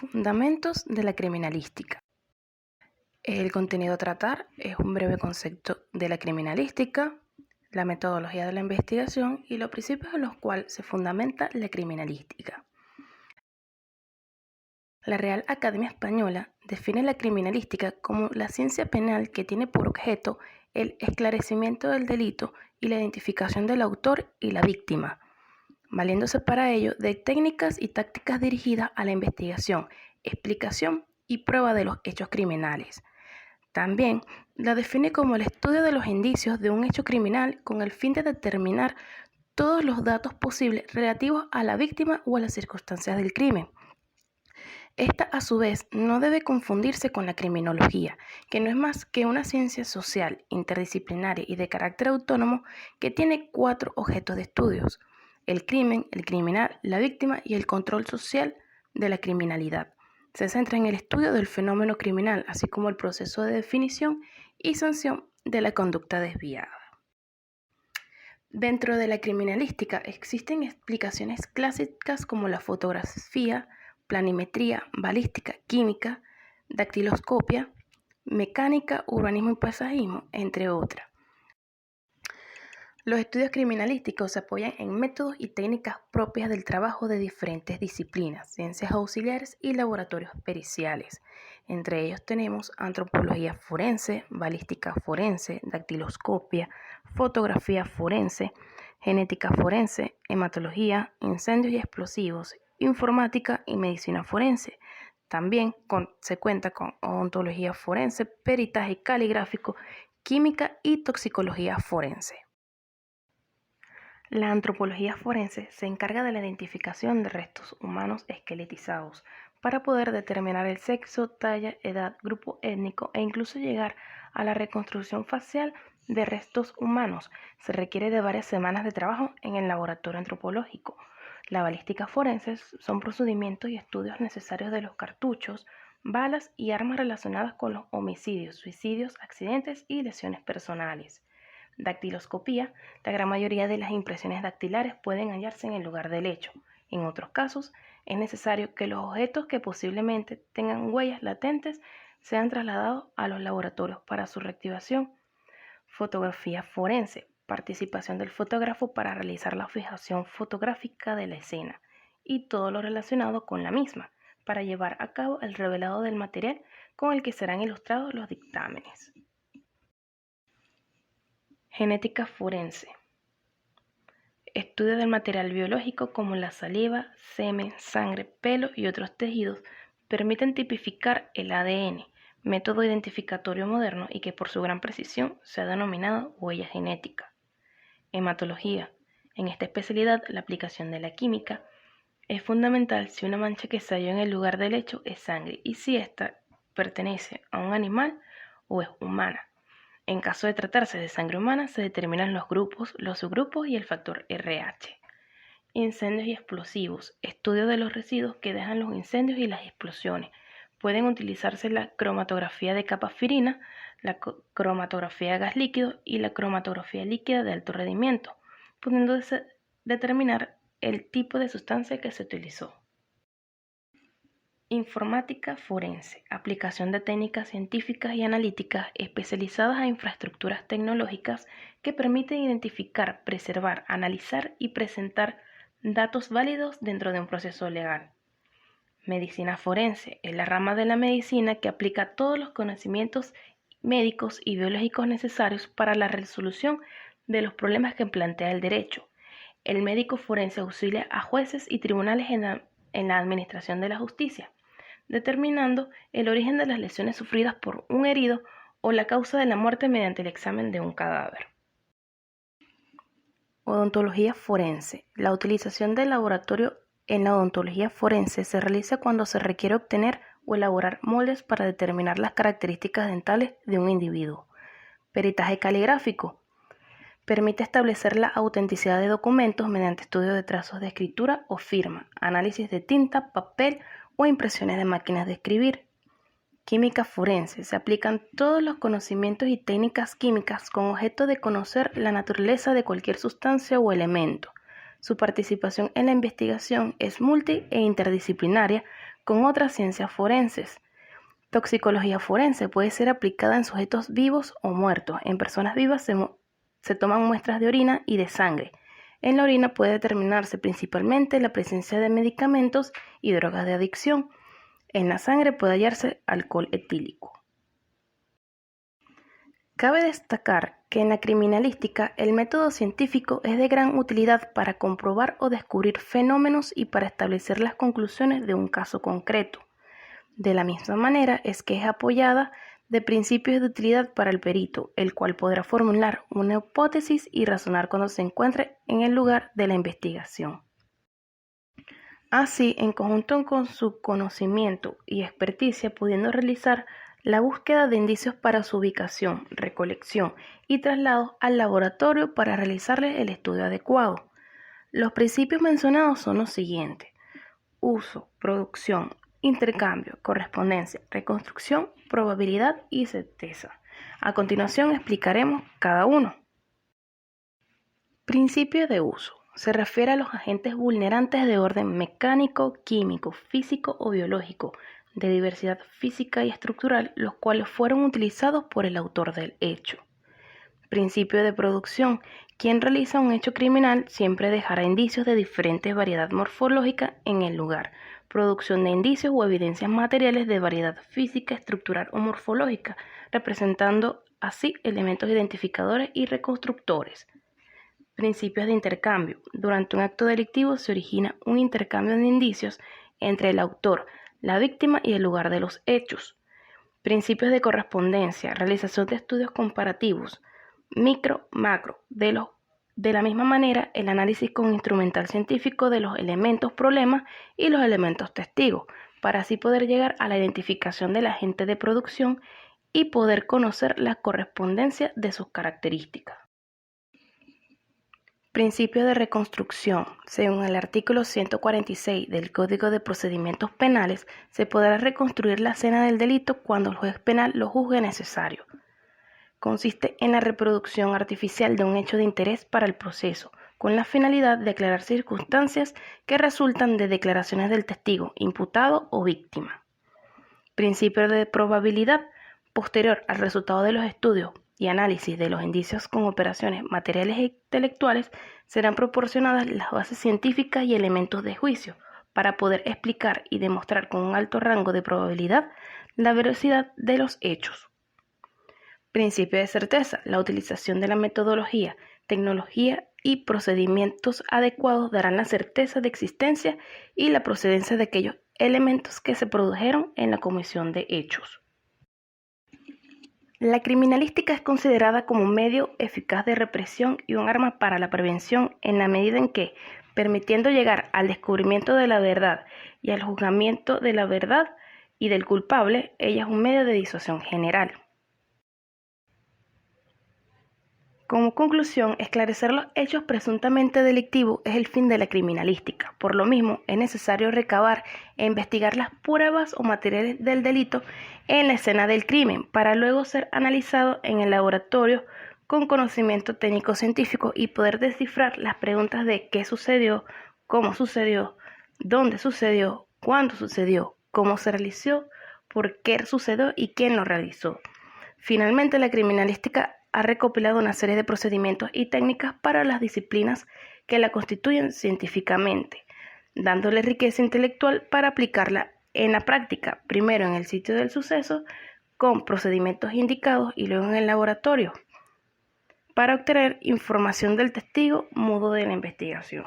Fundamentos de la criminalística. El contenido a tratar es un breve concepto de la criminalística, la metodología de la investigación y los principios en los cuales se fundamenta la criminalística. La Real Academia Española define la criminalística como la ciencia penal que tiene por objeto el esclarecimiento del delito y la identificación del autor y la víctima, valiéndose para ello de técnicas y tácticas dirigidas a la investigación, explicación y prueba de los hechos criminales. También la define como el estudio de los indicios de un hecho criminal con el fin de determinar todos los datos posibles relativos a la víctima o a las circunstancias del crimen. Esta, a su vez, no debe confundirse con la criminología, que no es más que una ciencia social, interdisciplinaria y de carácter autónomo que tiene 4 objetos de estudios: el crimen, el criminal, la víctima y el control social de la criminalidad. Se centra en el estudio del fenómeno criminal, así como el proceso de definición y sanción de la conducta desviada. Dentro de la criminalística existen explicaciones clásicas como la fotografía, planimetría, balística, química, dactiloscopia, mecánica, urbanismo y paisajismo, entre otras. Los estudios criminalísticos se apoyan en métodos y técnicas propias del trabajo de diferentes disciplinas, ciencias auxiliares y laboratorios periciales. Entre ellos tenemos antropología forense, balística forense, dactiloscopia, fotografía forense, genética forense, hematología, incendios y explosivos, informática y medicina forense. También se cuenta con odontología forense, peritaje caligráfico, química y toxicología forense. La antropología forense se encarga de la identificación de restos humanos esqueletizados para poder determinar el sexo, talla, edad, grupo étnico e incluso llegar a la reconstrucción facial de restos humanos. Se requiere de varias semanas de trabajo en el laboratorio antropológico. La balística forense son procedimientos y estudios necesarios de los cartuchos, balas y armas relacionadas con los homicidios, suicidios, accidentes y lesiones personales. Dactiloscopía: la gran mayoría de las impresiones dactilares pueden hallarse en el lugar del hecho. En otros casos, es necesario que los objetos que posiblemente tengan huellas latentes sean trasladados a los laboratorios para su reactivación. Fotografía forense: participación del fotógrafo para realizar la fijación fotográfica de la escena y todo lo relacionado con la misma, para llevar a cabo el revelado del material con el que serán ilustrados los dictámenes. Genética forense: estudio del material biológico como la saliva, semen, sangre, pelo y otros tejidos permiten tipificar el ADN, método identificatorio moderno y que por su gran precisión se ha denominado huella genética. Hematología: en esta especialidad la aplicación de la química es fundamental si una mancha que se halló en el lugar del hecho es sangre y si ésta pertenece a un animal o es humana. En caso de tratarse de sangre humana, se determinan los grupos, los subgrupos y el factor RH. Incendios y explosivos: estudio de los residuos que dejan los incendios y las explosiones. Pueden utilizarse la cromatografía de capa firina, la cromatografía de gas líquido y la cromatografía líquida de alto rendimiento, pudiéndose determinar el tipo de sustancia que se utilizó. Informática forense: aplicación de técnicas científicas y analíticas especializadas a infraestructuras tecnológicas que permiten identificar, preservar, analizar y presentar datos válidos dentro de un proceso legal. Medicina forense: es la rama de la medicina que aplica todos los conocimientos médicos y biológicos necesarios para la resolución de los problemas que plantea el derecho. El médico forense auxilia a jueces y tribunales en la administración de la justicia, determinando el origen de las lesiones sufridas por un herido o la causa de la muerte mediante el examen de un cadáver. Odontología forense: la utilización del laboratorio en la odontología forense se realiza cuando se requiere obtener o elaborar moldes para determinar las características dentales de un individuo. Peritaje caligráfico: permite establecer la autenticidad de documentos mediante estudio de trazos de escritura o firma, análisis de tinta, papel o impresiones de máquinas de escribir. Química forense: se aplican todos los conocimientos y técnicas químicas con objeto de conocer la naturaleza de cualquier sustancia o elemento. Su participación en la investigación es multi e interdisciplinaria con otras ciencias forenses. Toxicología forense puede ser aplicada en sujetos vivos o muertos. En personas vivas se toman muestras de orina y de sangre. En la orina puede determinarse principalmente la presencia de medicamentos y drogas de adicción. En la sangre puede hallarse alcohol etílico. Cabe destacar que en la criminalística el método científico es de gran utilidad para comprobar o descubrir fenómenos y para establecer las conclusiones de un caso concreto. De la misma manera es que es apoyada de principios de utilidad para el perito, el cual podrá formular una hipótesis y razonar cuando se encuentre en el lugar de la investigación. Así, en conjunto con su conocimiento y experticia, pudiendo realizar la búsqueda de indicios para su ubicación, recolección y traslado al laboratorio para realizarles el estudio adecuado. Los principios mencionados son los siguientes: uso, producción, intercambio, correspondencia, reconstrucción, probabilidad y certeza. A continuación explicaremos cada uno. Principio de uso. Se refiere a los agentes vulnerantes de orden mecánico, químico, físico o biológico, de diversidad física y estructural, los cuales fueron utilizados por el autor del hecho. Principio de producción. Quien realiza un hecho criminal siempre dejará indicios de diferente variedad morfológica en el lugar. Producción de indicios o evidencias materiales de variedad física, estructural o morfológica, representando así elementos identificadores y reconstructores. Principios de intercambio. Durante un acto delictivo se origina un intercambio de indicios entre el autor, la víctima y el lugar de los hechos. Principios de correspondencia. Realización de estudios comparativos, micro, macro. De la misma manera, el análisis con instrumental científico de los elementos problema y los elementos testigos, para así poder llegar a la identificación del agente de producción y poder conocer la correspondencia de sus características. Principio de reconstrucción. Según el artículo 146 del Código de Procedimientos Penales, se podrá reconstruir la escena del delito cuando el juez penal lo juzgue necesario. Consiste en la reproducción artificial de un hecho de interés para el proceso, con la finalidad de aclarar circunstancias que resultan de declaraciones del testigo, imputado o víctima. Principio de probabilidad. Posterior al resultado de los estudios y análisis de los indicios con operaciones materiales e intelectuales, serán proporcionadas las bases científicas y elementos de juicio para poder explicar y demostrar con un alto rango de probabilidad la veracidad de los hechos. Principio de certeza. La utilización de la metodología, tecnología y procedimientos adecuados darán la certeza de existencia y la procedencia de aquellos elementos que se produjeron en la comisión de hechos. La criminalística es considerada como un medio eficaz de represión y un arma para la prevención en la medida en que, permitiendo llegar al descubrimiento de la verdad y al juzgamiento de la verdad y del culpable, ella es un medio de disuasión general. Como conclusión, esclarecer los hechos presuntamente delictivos es el fin de la criminalística. Por lo mismo, es necesario recabar e investigar las pruebas o materiales del delito en la escena del crimen, para luego ser analizado en el laboratorio con conocimiento técnico-científico y poder descifrar las preguntas de qué sucedió, cómo sucedió, dónde sucedió, cuándo sucedió, cómo se realizó, por qué sucedió y quién lo realizó. Finalmente, la criminalística ha recopilado una serie de procedimientos y técnicas para las disciplinas que la constituyen científicamente, dándole riqueza intelectual para aplicarla en la práctica, primero en el sitio del suceso, con procedimientos indicados, y luego en el laboratorio, para obtener información del testigo mudo de la investigación.